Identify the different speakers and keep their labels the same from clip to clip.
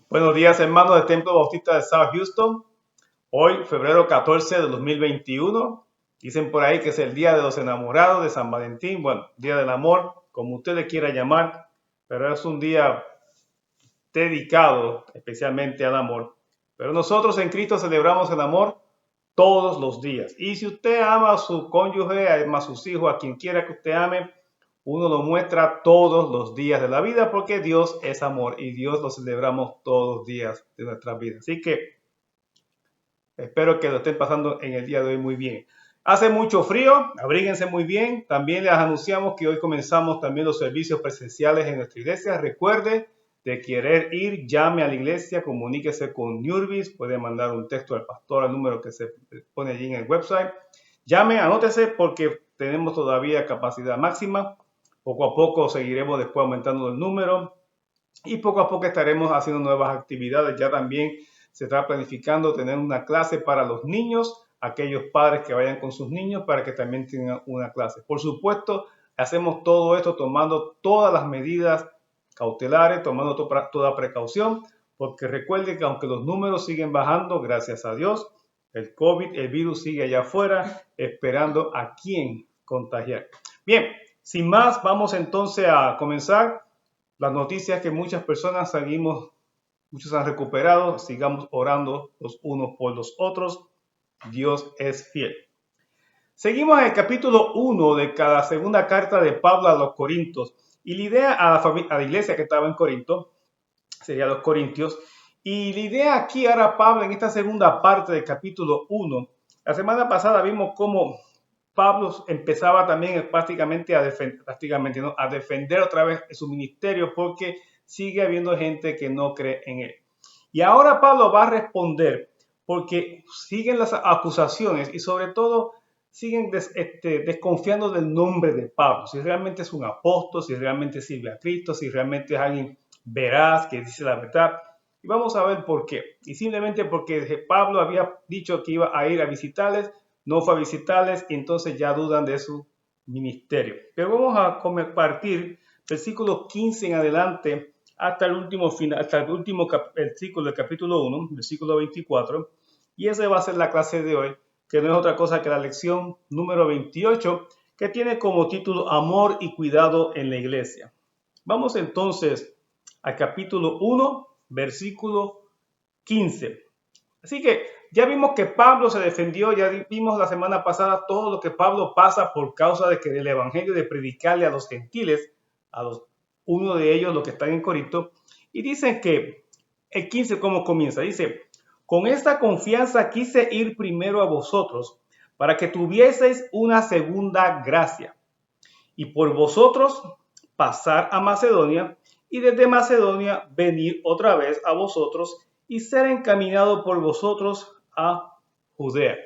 Speaker 1: Buenos días, hermanos del Templo Bautista de South Houston. Hoy, febrero 14 de 2021. Dicen por ahí que es el Día de los Enamorados de San Valentín. Bueno, Día del Amor, como usted le quiera llamar, pero es un día dedicado especialmente al amor. Pero nosotros en Cristo celebramos el amor todos los días. Y si usted ama a su cónyuge, ama a sus hijos, a quien quiera que usted ame, uno lo muestra todos los días de la vida porque Dios es amor y Dios lo celebramos todos los días de nuestra vida. Así que espero que lo estén pasando en el día de hoy muy bien. Hace mucho frío, abríguense muy bien. También les anunciamos que hoy comenzamos también los servicios presenciales en nuestra iglesia. Recuerde de querer ir, llame a la iglesia, comuníquese con Nurbis, puede mandar un texto al pastor al número que se pone allí en el website. Llame, anótese porque tenemos todavía capacidad máxima. Poco a poco seguiremos después aumentando el número y poco a poco estaremos haciendo nuevas actividades. Ya también se está planificando tener una clase para los niños, aquellos padres que vayan con sus niños para que también tengan una clase. Por supuesto, hacemos todo esto tomando todas las medidas cautelares, tomando toda precaución, porque recuerde que aunque los números siguen bajando, gracias a Dios, el COVID, el virus sigue allá afuera esperando a quién contagiar. Bien, sin más, vamos entonces a comenzar. Las noticias que muchas personas seguimos, muchos han recuperado, sigamos orando los unos por los otros. Dios es fiel. Seguimos en el capítulo 1 de cada segunda carta de Pablo a los Corintios. Y la idea a la iglesia que estaba en Corinto, sería los Corintios. Y la idea aquí ahora Pablo en esta segunda parte del capítulo 1. La semana pasada vimos cómo Pablo empezaba también prácticamente a defender otra vez su ministerio porque sigue habiendo gente que no cree en él. Y ahora Pablo va a responder porque siguen las acusaciones y sobre todo siguen desconfiando del nombre de Pablo, si realmente es un apóstol, si realmente sirve a Cristo, si realmente es alguien veraz que dice la verdad. Y vamos a ver por qué. Y simplemente porque Pablo había dicho que iba a ir a visitarles, no fue a visitarles y entonces ya dudan de su ministerio. Pero vamos a compartir versículos 15 en adelante hasta el último final, hasta el último versículo del capítulo 1, versículo 24, y esa va a ser la clase de hoy, que no es otra cosa que la lección número 28, que tiene como título Amor y cuidado en la iglesia. Vamos entonces al capítulo 1, versículo 15. Así que ya vimos que Pablo se defendió, ya vimos la semana pasada todo lo que Pablo pasa por causa de que el evangelio de predicarle a los gentiles, uno de ellos, los que están en Corinto, y dicen que el 15, ¿cómo comienza? Dice, con esta confianza quise ir primero a vosotros para que tuvieseis una segunda gracia y por vosotros pasar a Macedonia y desde Macedonia venir otra vez a vosotros y ser encaminado por vosotros a Judea.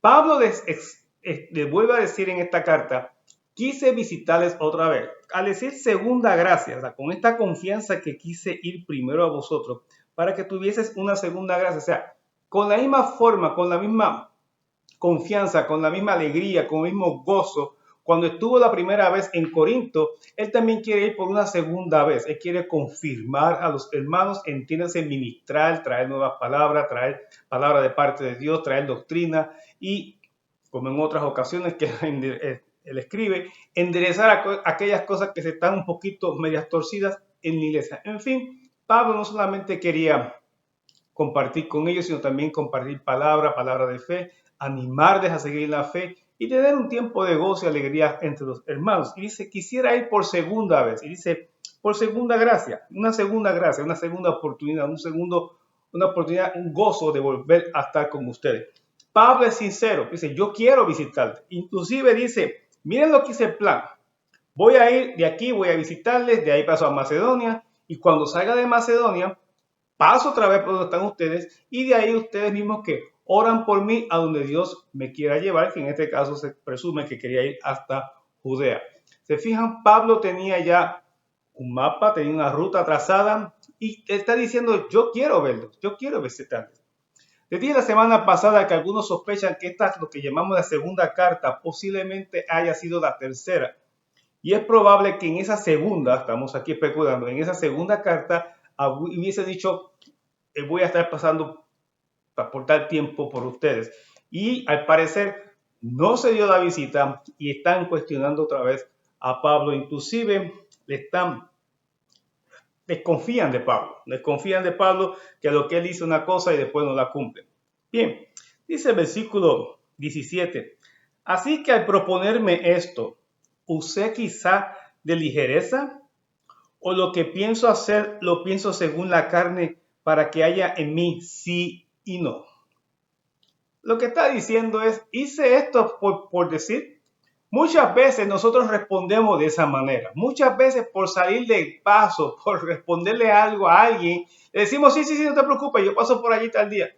Speaker 1: Pablo les vuelve a decir en esta carta, quise visitarles otra vez. Al decir segunda gracia, o sea, con esta confianza que quise ir primero a vosotros para que tuvieses una segunda gracia, o sea, con la misma forma, con la misma confianza, con la misma alegría, con el mismo gozo. Cuando estuvo la primera vez en Corinto, él también quiere ir por una segunda vez. Él quiere confirmar a los hermanos, entiéndase, ministrar, traer nuevas palabras, traer palabras de parte de Dios, traer doctrina y, como en otras ocasiones que él escribe, enderezar aquellas cosas que se están un poquito medias torcidas en la iglesia. En fin, Pablo no solamente quería compartir con ellos, sino también compartir palabra de fe, animarles a seguir la fe y tener un tiempo de gozo y alegría entre los hermanos. Y dice, quisiera ir por segunda vez. Y dice, por segunda gracia, una segunda oportunidad, una oportunidad, un gozo de volver a estar con ustedes. Pablo es sincero, dice, yo quiero visitarte. Inclusive dice, miren lo que hice el plan. Voy a ir de aquí, voy a visitarles, de ahí paso a Macedonia, y cuando salga de Macedonia, paso otra vez por donde están ustedes y de ahí ustedes mismos que oran por mí a donde Dios me quiera llevar, que en este caso se presume que quería ir hasta Judea. Se fijan, Pablo tenía ya un mapa, tenía una ruta trazada y está diciendo, yo quiero verlos, yo quiero visitarles. Les dije la semana pasada que algunos sospechan que esta, lo que llamamos la segunda carta, posiblemente haya sido la tercera. Y es probable que en esa segunda, estamos aquí especulando, en esa segunda carta hubiese dicho voy a estar pasando por tal tiempo por ustedes. Y al parecer no se dio la visita y están cuestionando otra vez a Pablo. Inclusive desconfían de Pablo que lo que él dice una cosa y después no la cumple. Bien, dice el versículo 17. Así que al proponerme esto, ¿usé quizá de ligereza? ¿O lo que pienso hacer lo pienso según la carne para que haya en mí sí y no? Lo que está diciendo es, hice esto por decir. Muchas veces nosotros respondemos de esa manera. Muchas veces por salir del paso, por responderle algo a alguien, le decimos, sí, no te preocupes, yo paso por allí tal día.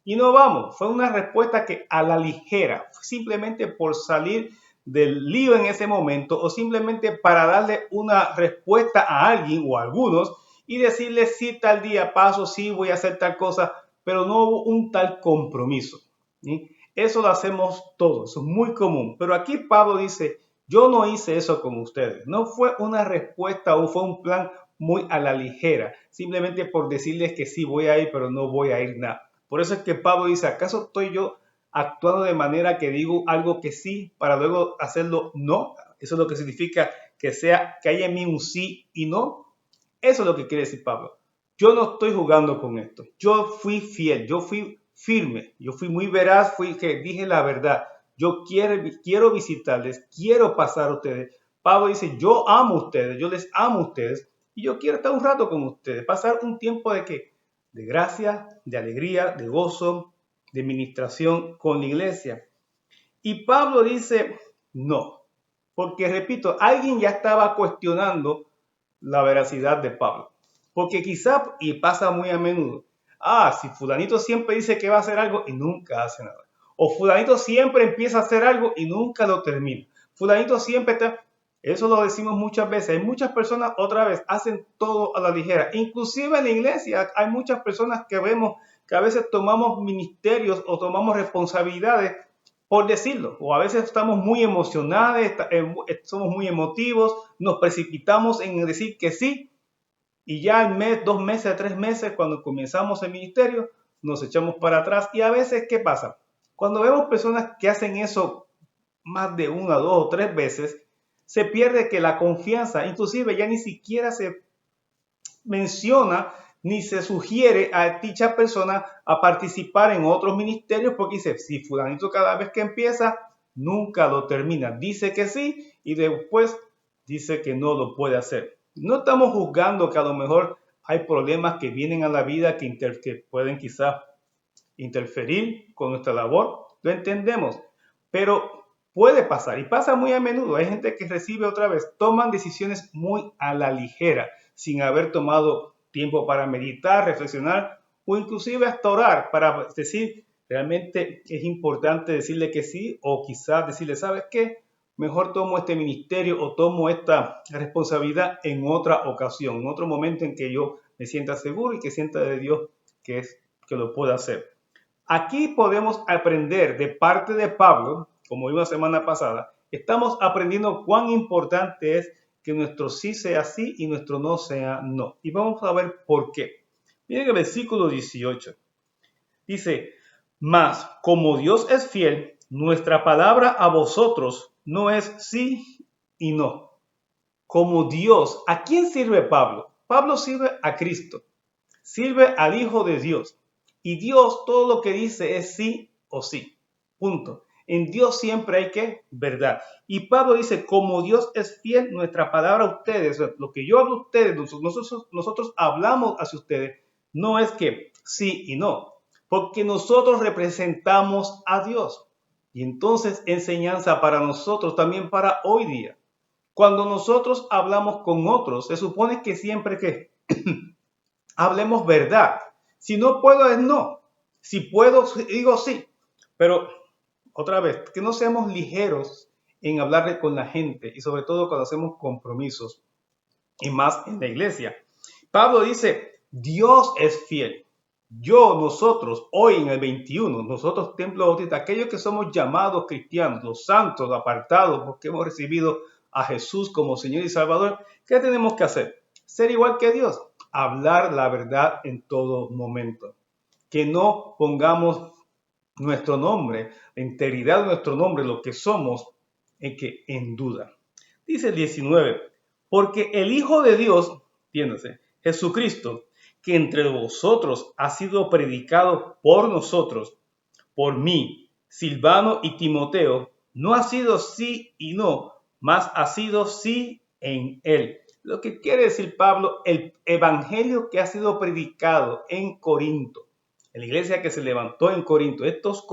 Speaker 1: Y no vamos. Fue una respuesta que a la ligera, simplemente por salir del lío en ese momento o simplemente para darle una respuesta a alguien o a algunos y decirle, sí, tal día paso, sí, voy a hacer tal cosa, pero no hubo un tal compromiso. ¿Sí? Eso lo hacemos todos, eso es muy común. Pero aquí Pablo dice, yo no hice eso con ustedes. No fue una respuesta o fue un plan muy a la ligera, simplemente por decirles que sí voy a ir, pero no voy a ir nada. Por eso es que Pablo dice, ¿acaso estoy yo actuando de manera que digo algo que sí para luego hacerlo no? Eso es lo que significa que haya en mí un sí y no. Eso es lo que quiere decir Pablo. Yo no estoy jugando con esto. Yo fui fiel, yo fui firme, yo fui muy veraz, dije la verdad. Yo quiero visitarles, quiero pasar a ustedes. Pablo dice, yo amo a ustedes, yo les amo a ustedes y yo quiero estar un rato con ustedes, pasar un tiempo de qué? De gracia, de alegría, de gozo, de ministración con la iglesia. Y Pablo dice, no, porque repito, alguien ya estaba cuestionando la veracidad de Pablo. Porque quizá, y pasa muy a menudo, si fulanito siempre dice que va a hacer algo y nunca hace nada. O fulanito siempre empieza a hacer algo y nunca lo termina. Fulanito siempre está... Eso lo decimos muchas veces. Hay muchas personas, otra vez, hacen todo a la ligera. Inclusive en la iglesia hay muchas personas que vemos que a veces tomamos ministerios o tomamos responsabilidades por decirlo, o a veces estamos muy emocionados, somos muy emotivos, nos precipitamos en decir que sí, y ya al mes, 2 meses, 3 meses, cuando comenzamos el ministerio, nos echamos para atrás. Y a veces, ¿qué pasa? Cuando vemos personas que hacen eso más de 1, 2 o 3 veces, se pierde que la confianza, inclusive ya ni siquiera se menciona ni se sugiere a dicha persona a participar en otros ministerios porque dice, si fulanito cada vez que empieza, nunca lo termina. Dice que sí y después dice que no lo puede hacer. No estamos juzgando que a lo mejor hay problemas que vienen a la vida que pueden quizás interferir con nuestra labor. Lo entendemos, pero puede pasar y pasa muy a menudo. Hay gente que recibe otra vez, toman decisiones muy a la ligera, sin haber tomado tiempo para meditar, reflexionar o inclusive hasta orar para decir, realmente es importante decirle que sí o quizás decirle, ¿sabes qué? Mejor tomo este ministerio o tomo esta responsabilidad en otra ocasión, en otro momento en que yo me sienta seguro y que sienta de Dios que lo pueda hacer. Aquí podemos aprender de parte de Pablo, como vimos la semana pasada, estamos aprendiendo cuán importante es que nuestro sí sea sí y nuestro no sea no. Y vamos a ver por qué. Miren el versículo 18. Dice, mas como Dios es fiel, nuestra palabra a vosotros no es sí y no. Como Dios, ¿a quién sirve Pablo? Pablo sirve a Cristo, sirve al Hijo de Dios. Y Dios todo lo que dice es sí o sí. Punto. En Dios siempre hay que verdad. Y Pablo dice, como Dios es fiel, nuestra palabra a ustedes, lo que yo hablo a ustedes, nosotros hablamos hacia ustedes, no es que sí y no, porque nosotros representamos a Dios. Y entonces enseñanza para nosotros, también para hoy día. Cuando nosotros hablamos con otros, se supone que siempre que hablemos verdad. Si no puedo, es no. Si puedo, digo sí. Pero, otra vez, que no seamos ligeros en hablarle con la gente y sobre todo cuando hacemos compromisos y más en la iglesia. Pablo dice, Dios es fiel. Nosotros, hoy en el 21, nosotros, Templo Bautista, aquellos que somos llamados cristianos, los santos, apartados, porque hemos recibido a Jesús como Señor y Salvador, ¿qué tenemos que hacer? Ser igual que Dios. hablar la verdad en todo momento. Que no pongamos nuestro nombre, la integridad de nuestro nombre, lo que somos, en duda. Dice el 19, porque el Hijo de Dios, entiéndase, Jesucristo, que entre vosotros ha sido predicado por nosotros, por mí, Silvano y Timoteo, no ha sido sí y no, mas ha sido sí en él. Lo que quiere decir Pablo, el evangelio que ha sido predicado en Corinto, en la iglesia que se levantó en Corinto, estos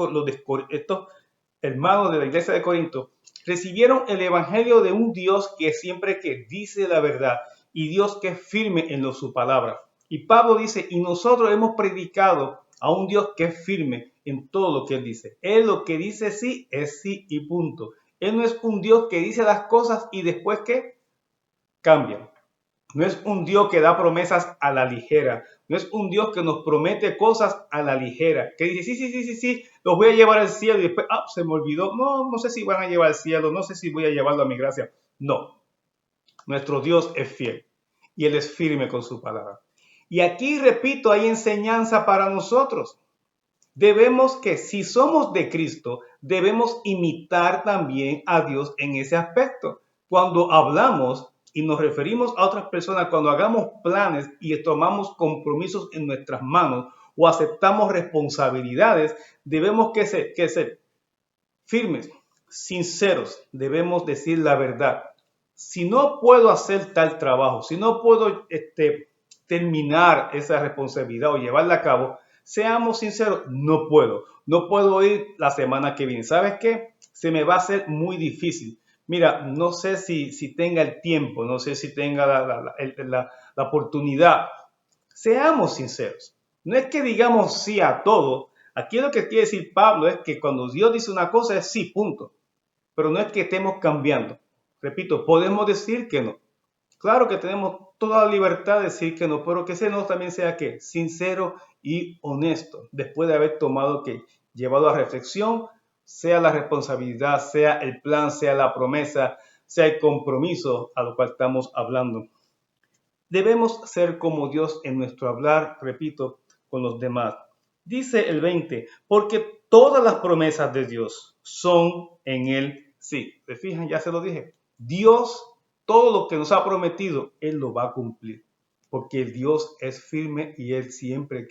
Speaker 1: hermanos de la iglesia de Corinto recibieron el evangelio de un Dios que siempre que dice la verdad y Dios que es firme en su palabra. Y Pablo dice, y nosotros hemos predicado a un Dios que es firme en todo lo que él dice. Él lo que dice sí es sí y punto. Él no es un Dios que dice las cosas y después que cambian. No es un Dios que da promesas a la ligera. No es un Dios que nos promete cosas a la ligera. Que dice, sí, los voy a llevar al cielo y después, se me olvidó. No sé si van a llevar al cielo. No sé si voy a llevarlo a mi gracia. No. Nuestro Dios es fiel y Él es firme con su palabra. Y aquí, repito, hay enseñanza para nosotros. Debemos que, si somos de Cristo, debemos imitar también a Dios en ese aspecto. Cuando hablamos y nos referimos a otras personas, cuando hagamos planes y tomamos compromisos en nuestras manos o aceptamos responsabilidades, debemos que ser firmes, sinceros, debemos decir la verdad. Si no puedo hacer tal trabajo, si no puedo terminar esa responsabilidad o llevarla a cabo, seamos sinceros, no puedo. No puedo ir la semana que viene. ¿Sabes qué? Se me va a hacer muy difícil. Mira, no sé si tenga el tiempo, no sé si tenga la oportunidad. Seamos sinceros. No es que digamos sí a todo. Aquí lo que quiere decir Pablo es que cuando Dios dice una cosa es sí, punto. Pero no es que estemos cambiando. Repito, podemos decir que no. Claro que tenemos toda la libertad de decir que no, pero que ese no también sea que sincero y honesto, después de haber tomado llevado a reflexión, sea la responsabilidad, sea el plan, sea la promesa, sea el compromiso a lo cual estamos hablando. Debemos ser como Dios en nuestro hablar, repito, con los demás. Dice el 20, porque todas las promesas de Dios son en Él sí. ¿Se fijan? Ya se lo dije. Dios, todo lo que nos ha prometido, Él lo va a cumplir. Porque Dios es firme y Él siempre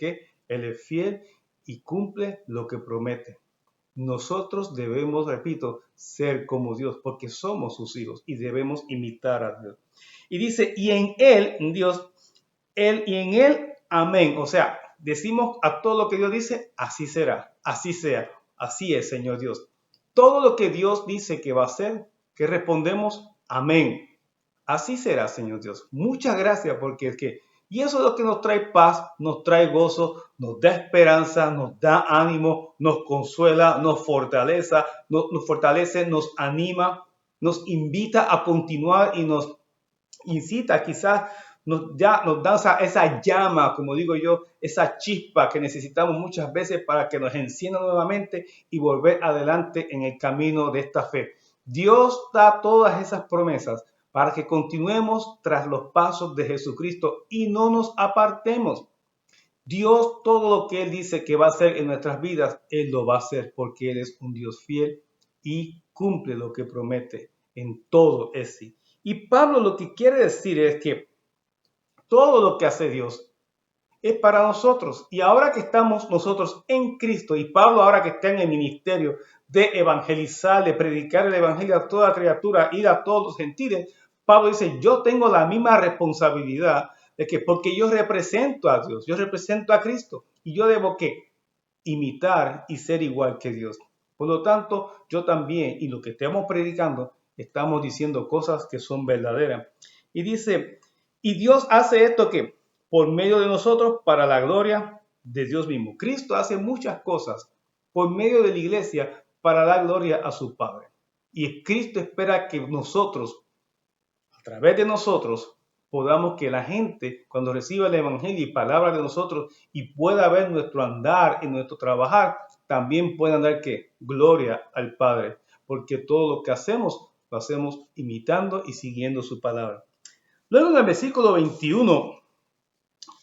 Speaker 1: Él es fiel y cumple lo que promete. Nosotros debemos, repito, ser como Dios, porque somos sus hijos y debemos imitar a Dios. Y dice, y en Él, en Dios, Él y en Él, amén. O sea, decimos a todo lo que Dios dice, así será, así sea, así es, Señor Dios. Todo lo que Dios dice que va a hacer, que respondemos, amén. Así será, Señor Dios. Muchas gracias, porque y eso es lo que nos trae paz, nos trae gozo, nos da esperanza, nos da ánimo, nos consuela, nos fortalece, nos anima, nos invita a continuar y nos incita, quizás nos da esa llama, como digo yo, esa chispa que necesitamos muchas veces para que nos encienda nuevamente y volver adelante en el camino de esta fe. Dios da todas esas promesas para que continuemos tras los pasos de Jesucristo y no nos apartemos. Dios, todo lo que Él dice que va a hacer en nuestras vidas, Él lo va a hacer porque Él es un Dios fiel y cumple lo que promete. En todo es sí. Y Pablo lo que quiere decir es que todo lo que hace Dios es para nosotros. Y ahora que estamos nosotros en Cristo, y Pablo ahora que está en el ministerio de evangelizar, de predicar el evangelio a toda criatura, ir a todos los gentiles, Pablo dice, yo tengo la misma responsabilidad de que porque yo represento a Dios, yo represento a Cristo, y yo debo imitar y ser igual que Dios. Por lo tanto, yo también, y lo que estamos predicando, estamos diciendo cosas que son verdaderas. Y dice, y Dios hace esto que por medio de nosotros para la gloria de Dios mismo. Cristo hace muchas cosas por medio de la iglesia para dar gloria a su Padre. Y Cristo espera que nosotros, a través de nosotros, podamos que la gente, cuando reciba el Evangelio y palabras de nosotros y pueda ver nuestro andar y nuestro trabajar, también puedan dar gloria al Padre. Porque todo lo que hacemos, lo hacemos imitando y siguiendo su palabra. Luego en el versículo 21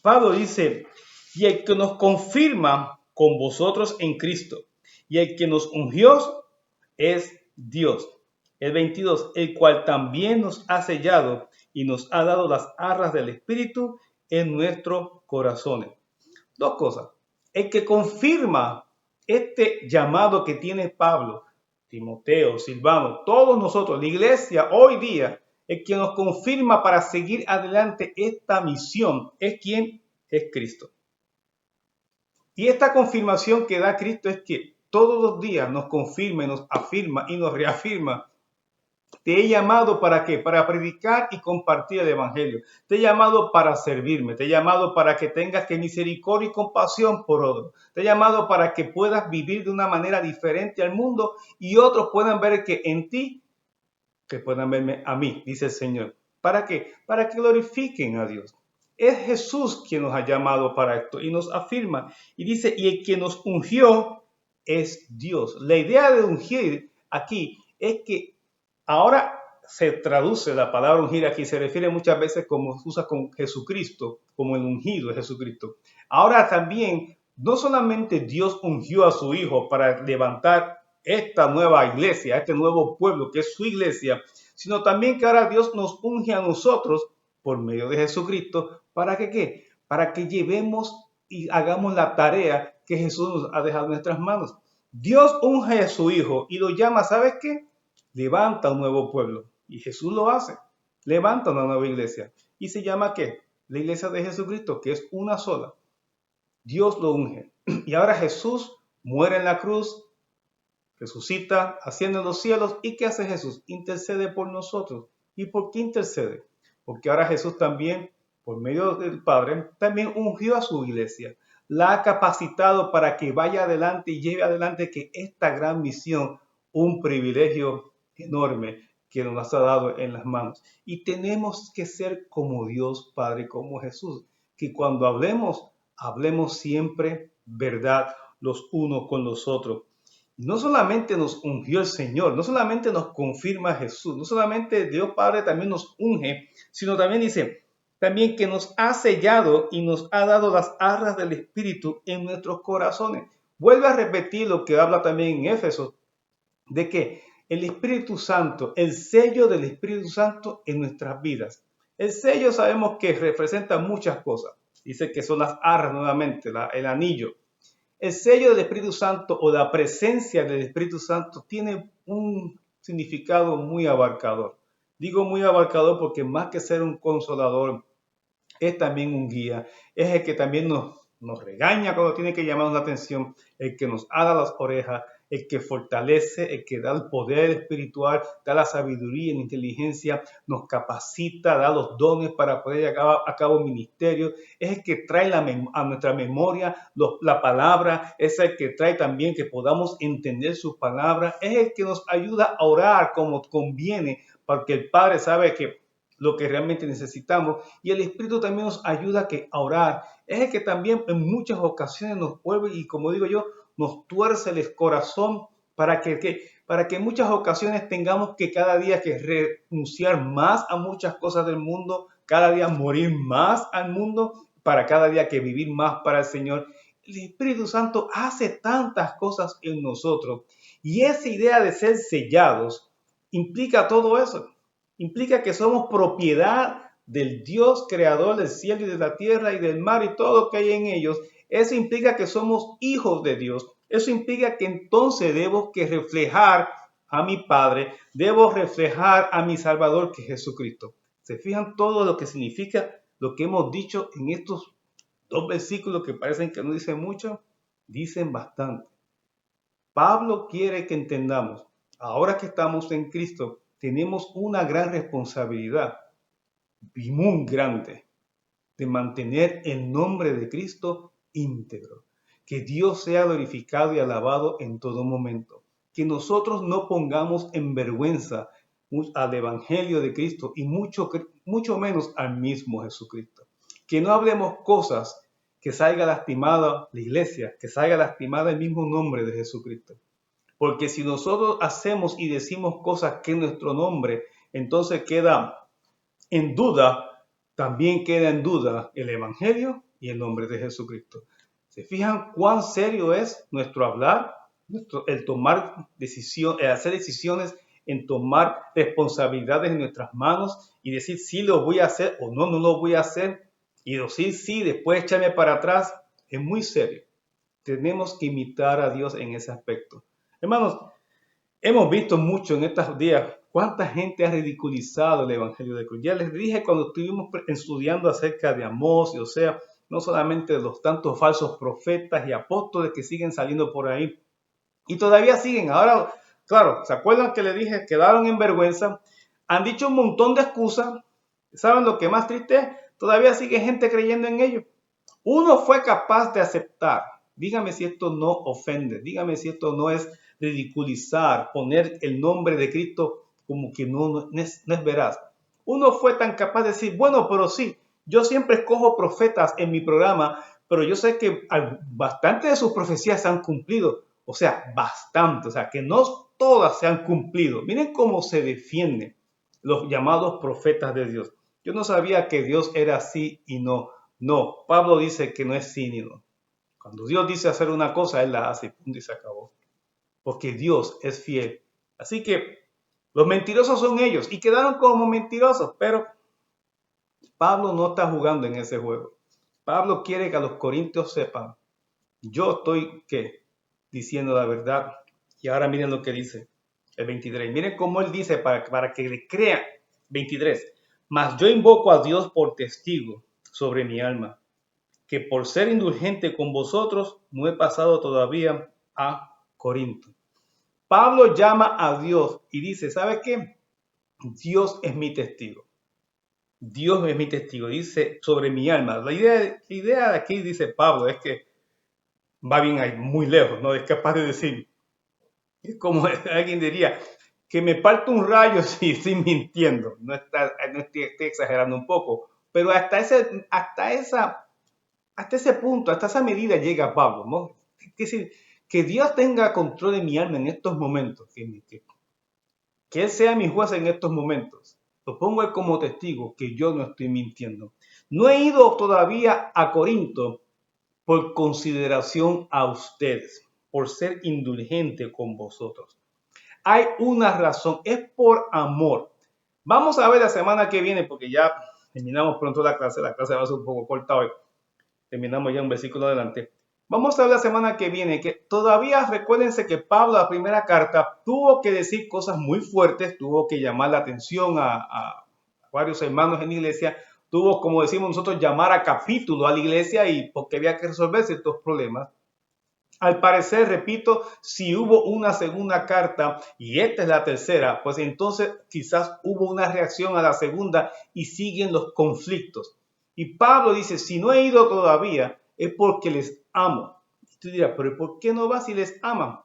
Speaker 1: Pablo dice, y el que nos confirma con vosotros en Cristo, y el que nos ungió es Dios. El 22, el cual también nos ha sellado y nos ha dado las arras del Espíritu en nuestros corazones. Dos cosas. El que confirma este llamado que tiene Pablo, Timoteo, Silvano, todos nosotros, la iglesia hoy día, el que nos confirma para seguir adelante esta misión es quien es Cristo. Y esta confirmación que da Cristo es que todos los días nos confirma, nos afirma y nos reafirma. Te he llamado para qué? Para predicar y compartir el evangelio. Te he llamado para servirme. Te he llamado para que tengas que misericordia y compasión por otros. Te he llamado para que puedas vivir de una manera diferente al mundo y otros puedan ver que en ti, que puedan verme a mí, dice el Señor. ¿Para qué? Para que glorifiquen a Dios. Es Jesús quien nos ha llamado para esto y nos afirma. Y dice, y el que nos ungió es Dios. La idea de ungir aquí es que ahora se traduce la palabra ungir aquí, se refiere muchas veces como se usa con Jesucristo, como el ungido de Jesucristo. Ahora también, no solamente Dios ungió a su Hijo para levantar esta nueva iglesia, este nuevo pueblo que es su iglesia, sino también que ahora Dios nos unge a nosotros por medio de Jesucristo. ¿Para que qué? Para que llevemos y hagamos la tarea que Jesús nos ha dejado en nuestras manos. Dios unge a su Hijo y lo llama, ¿sabes qué? Levanta un nuevo pueblo. Y Jesús lo hace. Levanta una nueva iglesia. ¿Y se llama qué? La iglesia de Jesucristo, que es una sola. Dios lo unge. Y ahora Jesús muere en la cruz, resucita, asciende a los cielos. ¿Y qué hace Jesús? Intercede por nosotros. ¿Y por qué intercede? Porque ahora Jesús también, por medio del Padre, también ungió a su iglesia. La ha capacitado para que vaya adelante y lleve adelante que esta gran misión, un privilegio enorme que nos ha dado en las manos. Y tenemos que ser como Dios Padre, como Jesús, que cuando hablemos, hablemos siempre verdad los unos con los otros. No solamente nos ungió el Señor, no solamente nos confirma Jesús, no solamente Dios Padre también nos unge, sino también dice, también que nos ha sellado y nos ha dado las arras del Espíritu en nuestros corazones. Vuelve a repetir lo que habla también en Éfeso, de que el Espíritu Santo, el sello del Espíritu Santo en nuestras vidas. El sello sabemos que representa muchas cosas. Dice que son las arras nuevamente, el anillo. El sello del Espíritu Santo o la presencia del Espíritu Santo tiene un significado muy abarcador. Digo muy abarcador porque más que ser un consolador, es también un guía. Es el que también nos regaña cuando tiene que llamarnos la atención, el que nos ada las orejas, el que fortalece, el que da el poder espiritual, da la sabiduría y la inteligencia, nos capacita, da los dones para poder llevar a cabo ministerio, es el que trae a nuestra memoria la palabra, es el que trae también que podamos entender sus palabras, es el que nos ayuda a orar como conviene, porque el Padre sabe que lo que realmente necesitamos y el Espíritu también nos ayuda a orar, es el que también en muchas ocasiones nos vuelve y como digo yo, nos tuerce el corazón para que en muchas ocasiones tengamos que cada día que renunciar más a muchas cosas del mundo, cada día morir más al mundo, para cada día que vivir más para el Señor. El Espíritu Santo hace tantas cosas en nosotros y esa idea de ser sellados implica todo eso. Implica que somos propiedad del Dios creador del cielo y de la tierra y del mar y todo lo que hay en ellos. Eso implica que somos hijos de Dios. Eso implica que entonces debo que reflejar a mi Padre, debo reflejar a mi Salvador que es Jesucristo. ¿Se fijan todo lo que significa lo que hemos dicho en estos dos versículos que parecen que no dicen mucho? Dicen bastante. Pablo quiere que entendamos, ahora que estamos en Cristo, tenemos una gran responsabilidad y muy grande de mantener el nombre de Cristo íntegro. Que Dios sea glorificado y alabado en todo momento. Que nosotros no pongamos en vergüenza al Evangelio de Cristo y mucho menos al mismo Jesucristo. Que no hablemos cosas que salga lastimada la iglesia, que salga lastimada el mismo nombre de Jesucristo. Porque si nosotros hacemos y decimos cosas que en nuestro nombre, entonces queda en duda, también queda en duda el Evangelio y el nombre de Jesucristo. ¿Se fijan cuán serio es nuestro hablar? El tomar decisiones, hacer decisiones, en tomar responsabilidades en nuestras manos y decir sí lo voy a hacer o no, no lo voy a hacer y decir sí, después echarme para atrás. Es muy serio. Tenemos que imitar a Dios en ese aspecto. Hermanos, hemos visto mucho en estos días cuánta gente ha ridiculizado el Evangelio de Cruz. Ya les dije cuando estuvimos estudiando acerca de Amós y Osea, no solamente de los tantos falsos profetas y apóstoles que siguen saliendo por ahí y todavía siguen. Ahora, claro, ¿se acuerdan que les dije? Quedaron en vergüenza, han dicho un montón de excusas. ¿Saben lo que más triste es? Todavía sigue gente creyendo en ellos. Uno fue capaz de aceptar. Dígame si esto no ofende, dígame si esto no es ridiculizar, poner el nombre de Cristo como que no es veraz. Uno fue tan capaz de decir, bueno, pero sí, yo siempre escojo profetas en mi programa, pero yo sé que bastante de sus profecías se han cumplido. O sea, bastante, o sea, que no todas se han cumplido. Miren cómo se defienden los llamados profetas de Dios. Yo no sabía que Dios era así y no. No, Pablo dice que no es sí ni no. Cuando Dios dice hacer una cosa, Él la hace y punto y se acabó. Porque Dios es fiel. Así que los mentirosos son ellos y quedaron como mentirosos, pero Pablo no está jugando en ese juego. Pablo quiere que a los corintios sepan, yo estoy, ¿qué? Diciendo la verdad. Y ahora miren lo que dice el 23. Miren cómo él dice para que le crean. 23. Mas yo invoco a Dios por testigo sobre mi alma, que por ser indulgente con vosotros no he pasado todavía a Corinto. Pablo llama a Dios y dice, ¿sabe qué? Dios es mi testigo. Dios es mi testigo, dice sobre mi alma. La idea de aquí, dice Pablo, es que va bien ahí, muy lejos, ¿no? Es capaz de decir, es como alguien diría, que me parto un rayo si estoy mintiendo. No estoy exagerando un poco, pero hasta ese punto, hasta esa medida llega Pablo, ¿no? Es decir, que Dios tenga control de mi alma en estos momentos, que Él sea mi juez en estos momentos. Lo pongo como testigo que yo no estoy mintiendo. No he ido todavía a Corinto por consideración a ustedes, por ser indulgente con vosotros. Hay una razón, es por amor. Vamos a ver la semana que viene, porque ya terminamos pronto la clase va a ser un poco corta hoy. Terminamos ya un versículo adelante. Vamos a ver la semana que viene que todavía recuérdense que Pablo, la primera carta, tuvo que decir cosas muy fuertes, tuvo que llamar la atención a varios hermanos en la iglesia, tuvo, como decimos nosotros, llamar a capítulo a la iglesia y porque había que resolver ciertos problemas. Al parecer, repito, si hubo una segunda carta y esta es la tercera, pues entonces quizás hubo una reacción a la segunda y siguen los conflictos. Y Pablo dice, si no he ido todavía es porque les amo. Y tú dirás, pero ¿por qué no vas si les aman?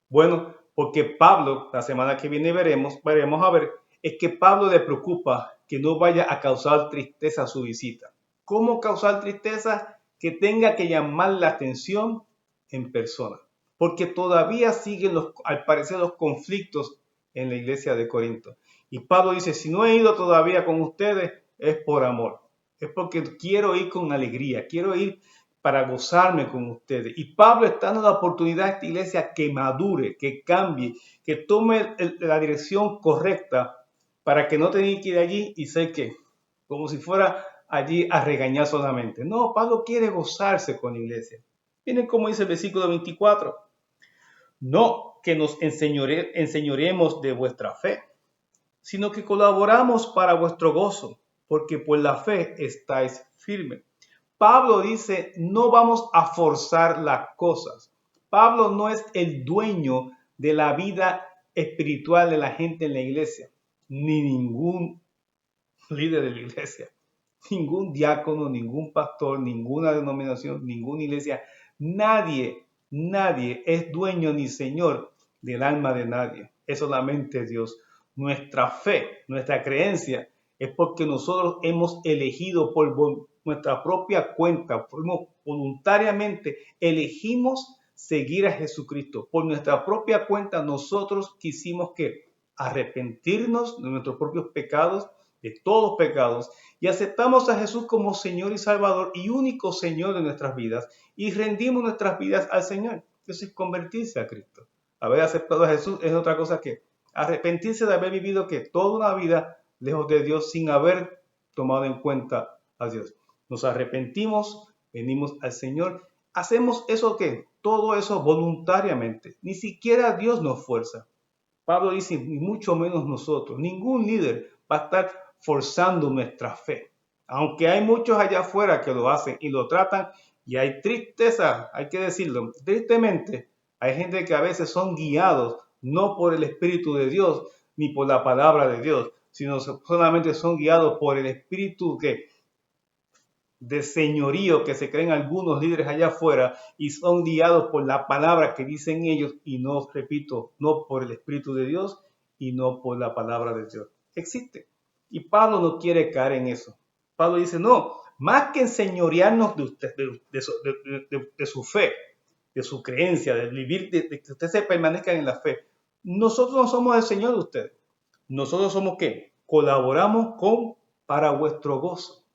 Speaker 1: Bueno, porque Pablo, la semana que viene veremos a ver, es que Pablo le preocupa que no vaya a causar tristeza su visita. ¿Cómo causar tristeza? Que tenga que llamar la atención en persona, porque todavía siguen al parecer los conflictos en la iglesia de Corinto. Y Pablo dice, si no he ido todavía con ustedes, es por amor, es porque quiero ir con alegría, quiero ir para gozarme con ustedes. Y Pablo está dando la oportunidad a esta iglesia que madure, que cambie, que tome la dirección correcta para que no tenga que ir allí y sé que, como si fuera allí a regañar solamente. No, Pablo quiere gozarse con la iglesia. Miren cómo dice el versículo 24. No que nos enseñoremos de vuestra fe, sino que colaboramos para vuestro gozo, porque por la fe estáis firmes. Pablo dice, no vamos a forzar las cosas. Pablo no es el dueño de la vida espiritual de la gente en la iglesia, ni ningún líder de la iglesia, ningún diácono, ningún pastor, ninguna denominación, ninguna iglesia. Nadie es dueño ni señor del alma de nadie. Es solamente Dios. Nuestra fe, nuestra creencia es porque nosotros hemos elegido por nuestra propia cuenta, voluntariamente elegimos seguir a Jesucristo. Por nuestra propia cuenta nosotros quisimos que arrepentirnos de nuestros propios pecados, de todos pecados y aceptamos a Jesús como Señor y Salvador y único Señor de nuestras vidas y rendimos nuestras vidas al Señor. Eso es convertirse a Cristo. Haber aceptado a Jesús es otra cosa que arrepentirse de haber vivido que toda una vida lejos de Dios sin haber tomado en cuenta a Dios. Nos arrepentimos, venimos al Señor, hacemos eso que todo eso voluntariamente. Ni siquiera Dios nos fuerza. Pablo dice, ni mucho menos nosotros. Ningún líder va a estar forzando nuestra fe. Aunque hay muchos allá afuera que lo hacen y lo tratan, y hay tristeza, hay que decirlo, tristemente, hay gente que a veces son guiados no por el Espíritu de Dios ni por la palabra de Dios, sino solamente son guiados por el Espíritu de señorío que se creen algunos líderes allá afuera y son guiados por la palabra que dicen ellos y no, repito, no por el Espíritu de Dios y no por la palabra de Dios. Existe. Y Pablo no quiere caer en eso. Pablo dice, no, más que enseñorearnos de, usted, de su fe, de su creencia, de vivir, de que ustedes se permanezcan en la fe. Nosotros no somos el Señor de ustedes. Nosotros somos ¿qué? Colaboramos para vuestro gozo.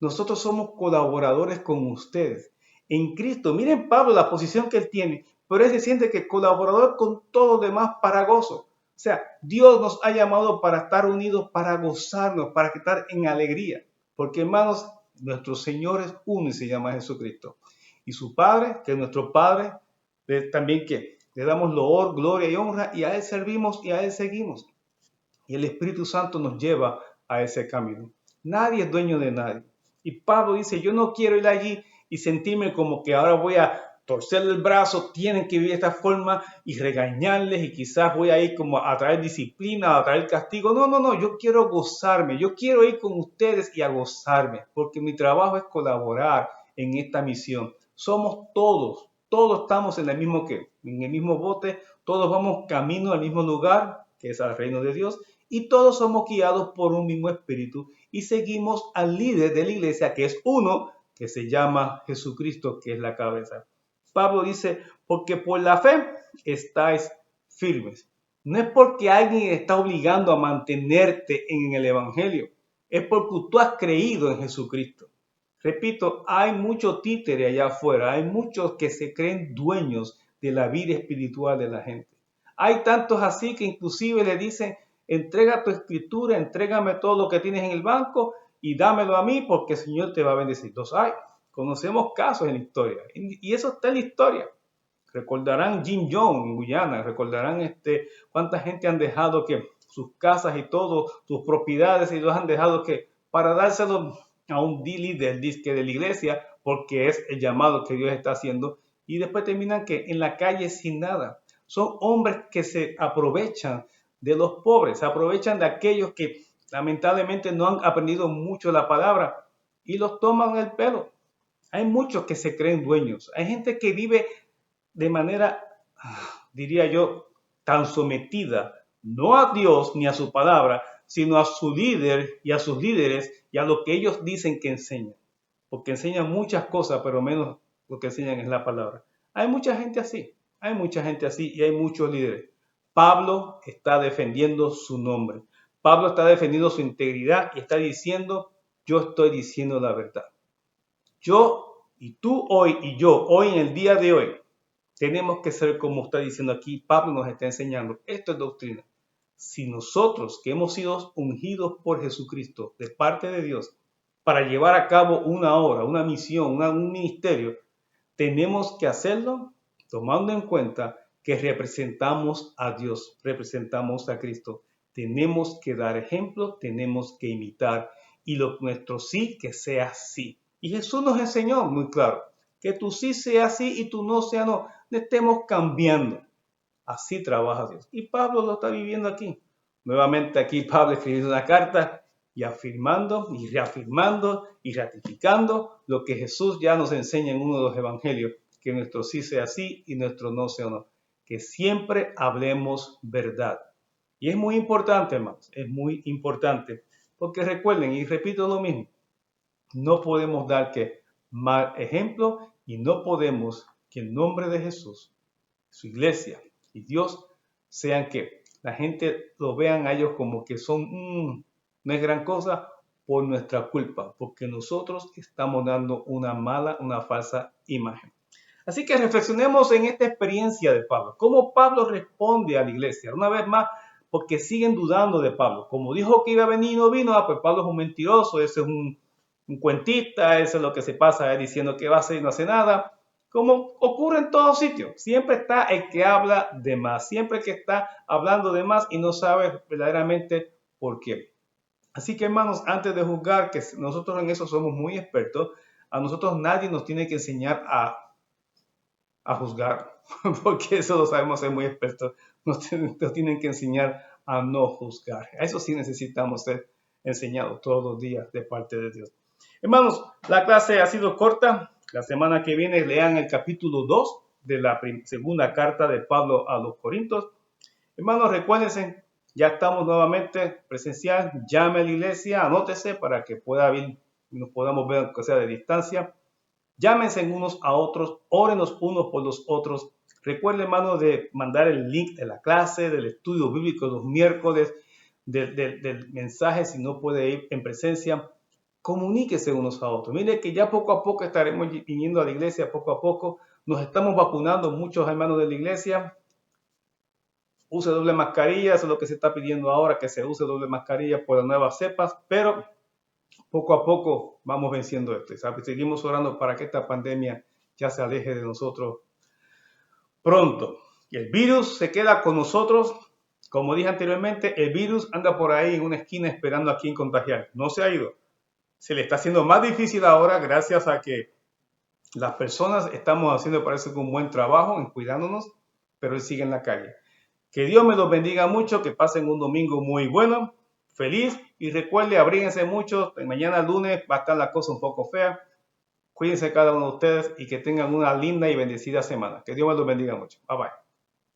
Speaker 1: Nosotros somos colaboradores con ustedes. En Cristo, miren Pablo la posición que él tiene, pero él se siente que colaborador con todo lo demás para gozo. O sea, Dios nos ha llamado para estar unidos, para gozarnos, para estar en alegría. Porque hermanos, nuestro Señor es uno y se llama Jesucristo. Y su Padre, que es nuestro Padre, también que le damos loor, gloria y honra y a Él servimos y a Él seguimos. Y el Espíritu Santo nos lleva a ese camino. Nadie es dueño de nadie. Y Pablo dice, yo no quiero ir allí y sentirme como que ahora voy a torcerle el brazo, tienen que vivir de esta forma y regañarles y quizás voy a ir como a traer disciplina, a traer castigo. No, yo quiero gozarme, yo quiero ir con ustedes y a gozarme, porque mi trabajo es colaborar en esta misión. Somos todos estamos en el mismo bote, todos vamos camino al mismo lugar, que es al reino de Dios, y todos somos guiados por un mismo espíritu y seguimos al líder de la iglesia, que es uno, que se llama Jesucristo, que es la cabeza. Pablo dice, porque por la fe estáis firmes. No es porque alguien está obligando a mantenerte en el evangelio, es porque tú has creído en Jesucristo. Repito, hay mucho títere allá afuera, hay muchos que se creen dueños de la vida espiritual de la gente. Hay tantos así que inclusive le dicen, entrega tu escritura, entrégame todo lo que tienes en el banco y dámelo a mí porque el Señor te va a bendecir. Los hay, conocemos casos en la historia y eso está en la historia. Recordarán Jim Jones en Guyana, recordarán cuánta gente han dejado que sus casas y todo, sus propiedades y los han dejado que para dárselo a un líder de la iglesia porque es el llamado que Dios está haciendo y después terminan que en la calle sin nada. Son hombres que se aprovechan de los pobres, se aprovechan de aquellos que lamentablemente no han aprendido mucho la palabra y los toman el pelo. Hay muchos que se creen dueños. Hay gente que vive de manera, diría yo, tan sometida, no a Dios ni a su palabra, sino a su líder y a sus líderes y a lo que ellos dicen que enseñan. Porque enseñan muchas cosas, pero menos lo que enseñan es la palabra. Hay mucha gente así y hay muchos líderes. Pablo está defendiendo su nombre. Pablo está defendiendo su integridad y está diciendo, yo estoy diciendo la verdad. Yo y tú hoy y yo, hoy en el día de hoy, tenemos que ser como está diciendo aquí, Pablo nos está enseñando. Esto es doctrina. Si nosotros que hemos sido ungidos por Jesucristo de parte de Dios para llevar a cabo una obra, una misión, un ministerio, tenemos que hacerlo tomando en cuenta que representamos a Dios, representamos a Cristo. Tenemos que dar ejemplo, tenemos que imitar y nuestro sí que sea sí. Y Jesús nos enseñó muy claro que tu sí sea sí y tu no sea no. No estemos cambiando. Así trabaja Dios. Y Pablo lo está viviendo aquí. Nuevamente aquí Pablo escribiendo una carta y afirmando y reafirmando y ratificando lo que Jesús ya nos enseña en uno de los evangelios, que nuestro sí sea sí y nuestro no sea no. Que siempre hablemos verdad. Y es muy importante, hermanos, es muy importante. Porque recuerden, y repito lo mismo, no podemos dar que mal ejemplo y no podemos que en nombre de Jesús, su iglesia y Dios sean que la gente lo vean a ellos como que son no es gran cosa por nuestra culpa, porque nosotros estamos dando una falsa imagen. Así que reflexionemos en esta experiencia de Pablo. ¿Cómo Pablo responde a la iglesia? Una vez más, porque siguen dudando de Pablo. Como dijo que iba a venir y no vino, pues Pablo es un mentiroso, ese es un cuentista, eso es lo que se pasa diciendo que va a hacer y no hace nada. Como ocurre en todos sitios, siempre está el que habla de más, siempre el que está hablando de más y no sabe verdaderamente por qué. Así que hermanos, antes de juzgar, que nosotros en eso somos muy expertos, a nosotros nadie nos tiene que enseñar a juzgar, porque eso lo sabemos ser muy expertos, nos tienen que enseñar a no juzgar. A eso sí necesitamos ser enseñados todos los días de parte de Dios. Hermanos, la clase ha sido corta. La semana que viene lean el capítulo 2 de la segunda carta de Pablo a los Corintios. Hermanos, recuérdense, ya estamos nuevamente presencial. Llame a la iglesia, anótese para que nos podamos ver, aunque sea de distancia. Llámense unos a otros, órenos unos por los otros. Recuerden, hermano, de mandar el link de la clase, del estudio bíblico los miércoles, del mensaje si no puede ir en presencia. Comuníquese unos a otros. Mire que ya poco a poco estaremos viniendo a la iglesia, poco a poco. Nos estamos vacunando muchos hermanos de la iglesia. Use doble mascarilla, eso es lo que se está pidiendo ahora, que se use doble mascarilla por las nuevas cepas, pero poco a poco vamos venciendo esto. ¿Sabe? Seguimos orando para que esta pandemia ya se aleje de nosotros pronto. El virus se queda con nosotros. Como dije anteriormente, el virus anda por ahí en una esquina esperando a quien contagiar. No se ha ido. Se le está haciendo más difícil ahora gracias a que las personas estamos haciendo, parece que un buen trabajo en cuidándonos, pero él sigue en la calle. Que Dios me los bendiga mucho, que pasen un domingo muy bueno, feliz, y recuerde, abríguense mucho. Mañana lunes va a estar la cosa un poco fea. Cuídense cada uno de ustedes y que tengan una linda y bendecida semana. Que Dios me los bendiga mucho. Bye bye.